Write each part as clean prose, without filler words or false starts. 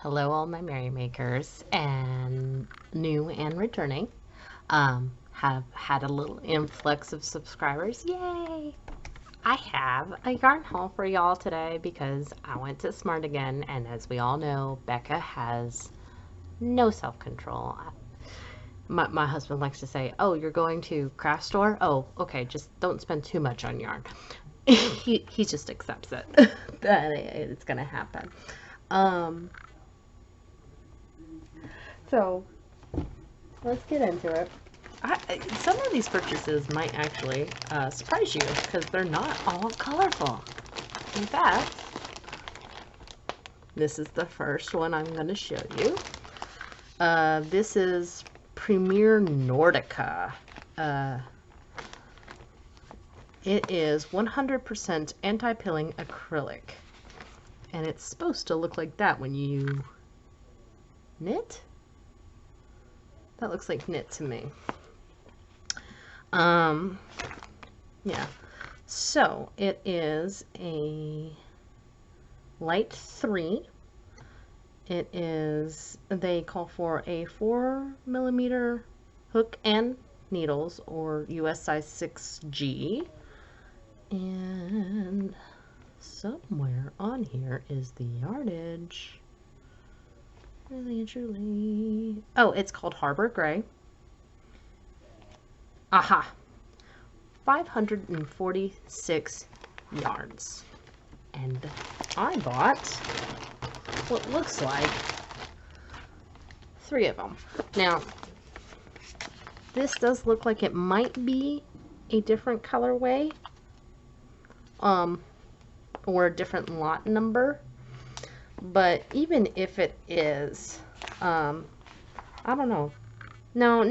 Hello, all my merrymakers, and new and returning. Have had a little influx of subscribers. Yay! I have a yarn haul for y'all today because I went to Smart again, and as we all know, Becca has no self-control. My husband likes to say, "Oh, you're going to craft store? Oh, okay, just don't spend too much on yarn." He just accepts it that it's gonna happen. Um, so let's get into it. Some of these purchases might actually surprise you because they're not all colorful. In fact, this is the first one I'm going to show you. This is Premier Nordica. It is 100% anti-pilling acrylic. And it's supposed to look like that when you knit. That looks like knit to me. Yeah. So it is a light 3. It is, they call for a 4mm hook and needles, or US size 6G. And somewhere on here is the yardage. Really and truly. Oh, it's called Harbor Gray. Aha. 546 yards. And I bought what looks like 3 of them. Now, this does look like it might be a different colorway, or a different lot number. But even if it is, I don't know. No,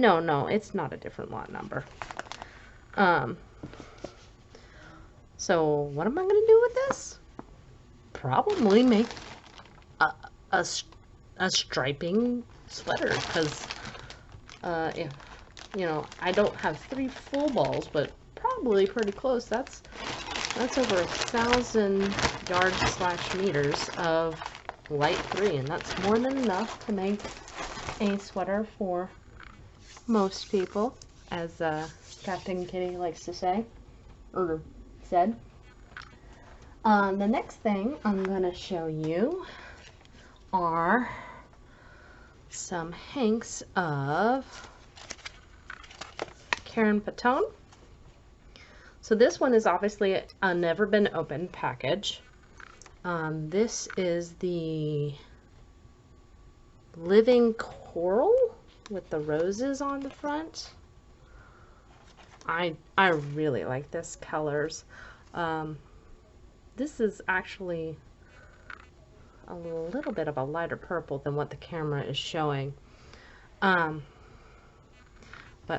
it's not a different lot number. So what am I going to do with this? Probably make a striping sweater, because if, I don't have 3 full balls, but probably pretty close. That's over 1,000 yards/meters of light 3, and that's more than enough to make a sweater for most people, as Captain Kitty likes to say, or said. The next thing I'm going to show you are some hanks of Karen Patone. So this one is obviously a never been opened package. This is the Living Coral with the roses on the front. I really like this colors. This is actually a little bit of a lighter purple than what the camera is showing. But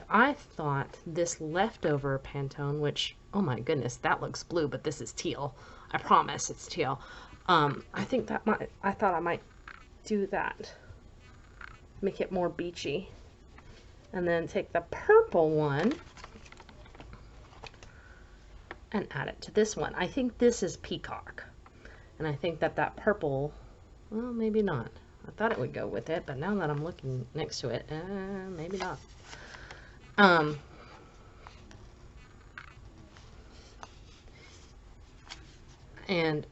I thought this leftover Pantone, which, oh my goodness, that looks blue, but this is teal. I promise it's teal. I think that I thought I might do that. Make it more beachy. And then take the purple one and add it to this one. I think this is Peacock. And I think that purple, well, maybe not. I thought it would go with it, but now that I'm looking next to it, maybe not. And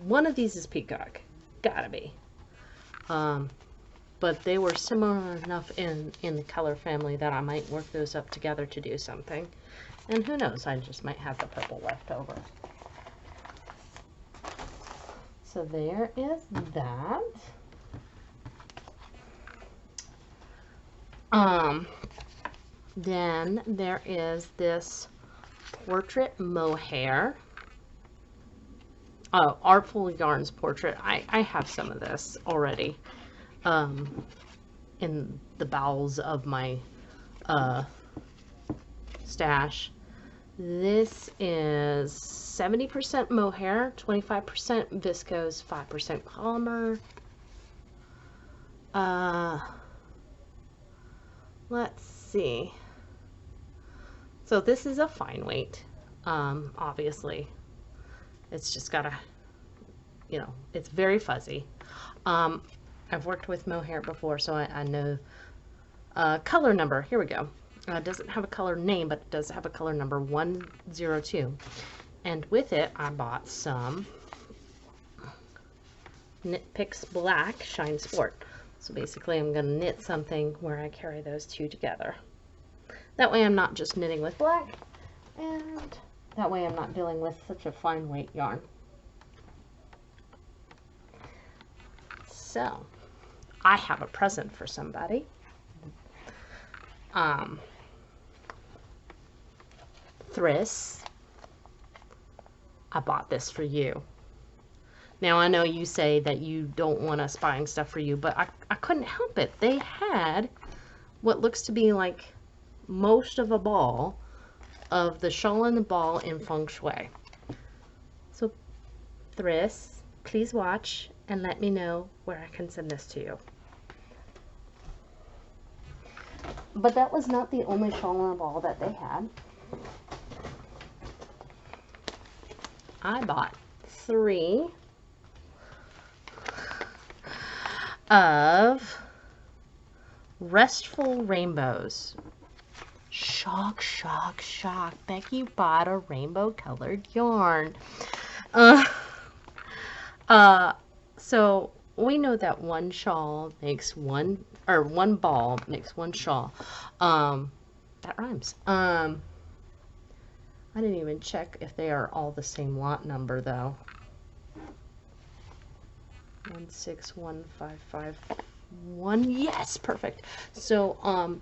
one of these is Peacock, gotta be. But they were similar enough in the color family that I might work those up together to do something. And who knows, I just might have the purple left over. So there is that. Then there is this portrait mohair. Oh, Artful Yarns portrait. I have some of this already in the bowels of my stash. This is 70% mohair, 25% viscose, 5% polymer. Let's see. So this is a fine weight, obviously. It's just got a you know, it's very fuzzy. I've worked with mohair before, so I know color number. Here we go. It doesn't have a color name, but it does have a color number 102. And with it, I bought some Knit Picks Black Shine Sport. So basically, I'm going to knit something where I carry those two together. That way I'm not just knitting with black, and that way I'm not dealing with such a fine weight yarn. So, I have a present for somebody. Thriss, I bought this for you. Now, I know you say that you don't want us buying stuff for you, but I couldn't help it. They had what looks to be like most of a ball of the shawl and the ball in feng shui. So, Thriss, please watch and let me know where I can send this to you. But that was not the only shawl and a ball that they had. I bought 3 of Restful Rainbows. Shock, shock, shock. Becky bought a rainbow colored yarn. So we know that one shawl makes one, or one ball makes one shawl. That rhymes. I didn't even check if they are all the same lot number though. 161551. Yes, perfect. So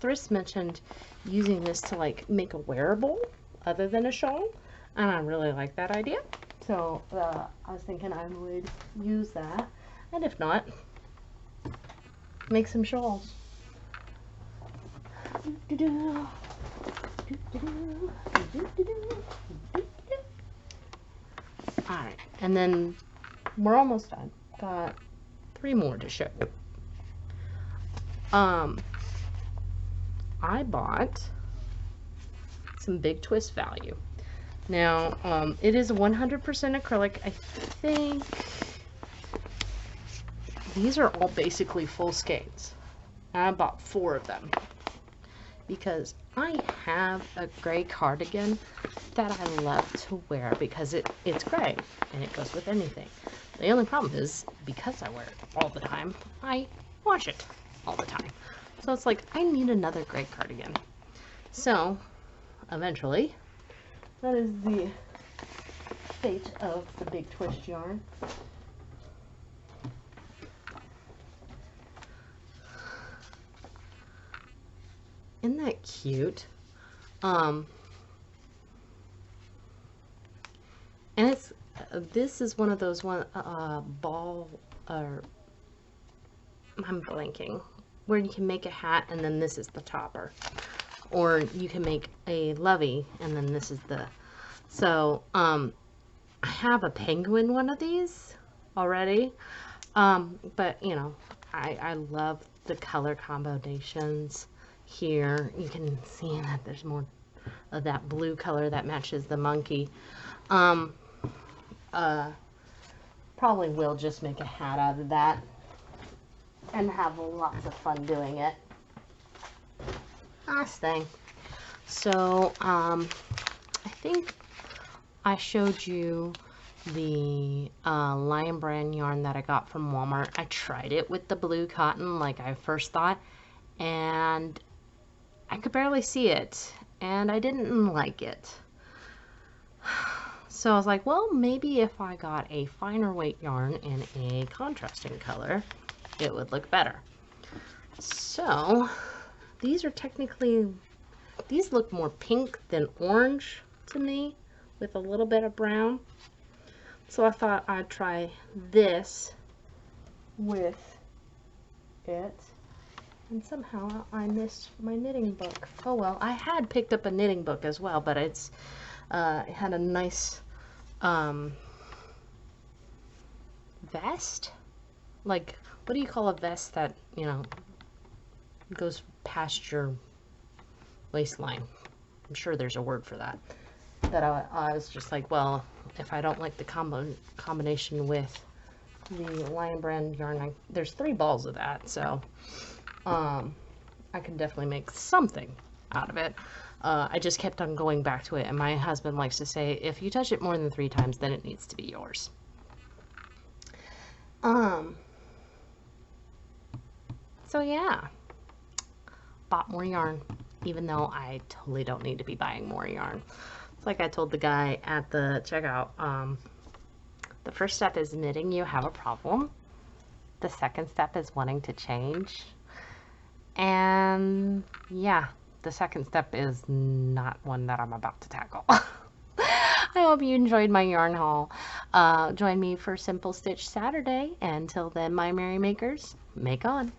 Thriss mentioned using this to like make a wearable other than a shawl, and I really like that idea. So I was thinking I would use that, and if not, make some shawls. Alright, and then we're almost done. Got 3 more to show you. I bought some Big Twist Value. Now, it is 100% acrylic. I think these are all basically full skeins. I bought 4 of them because I have a gray cardigan that I love to wear because it's gray and it goes with anything. The only problem is, because I wear it all the time, I wash it all the time. So it's like, I need another gray cardigan. So, eventually, that is the fate of the Big Twist yarn. Isn't that cute? And it's, this is one of those ball, or I'm blanking, where you can make a hat and then this is the topper. Or you can make a lovey and then this is the, so, I have a penguin one of these already. But you know, I love the color combinations here. You can see that there's more of that blue color that matches the monkey. Probably will just make a hat out of that and have lots of fun doing it. Last thing. So, I think I showed you the Lion Brand yarn that I got from Walmart. I tried it with the blue cotton like I first thought, and I could barely see it, and I didn't like it. So I was like, well, maybe if I got a finer weight yarn in a contrasting color, it would look better. So these are technically, these look more pink than orange to me with a little bit of brown. So I thought I'd try this with it. And somehow I missed my knitting book. Oh well, I had picked up a knitting book as well, but it's it had a nice vest. Like, what do you call a vest that, you know, goes past your waistline? I'm sure there's a word for that. that I was just like, well, if I don't like the combination with the Lion Brand yarn, there's 3 balls of that, so I can definitely make something out of it. I just kept on going back to it, and my husband likes to say, if you touch it more than 3 times, then it needs to be yours. So yeah, bought more yarn, even though I totally don't need to be buying more yarn. It's like I told the guy at the checkout, the first step is admitting you have a problem. The second step is wanting to change. And yeah, the second step is not one that I'm about to tackle. I hope you enjoyed my yarn haul. Join me for Simple Stitch Saturday. Until then, my Merry Makers, make on.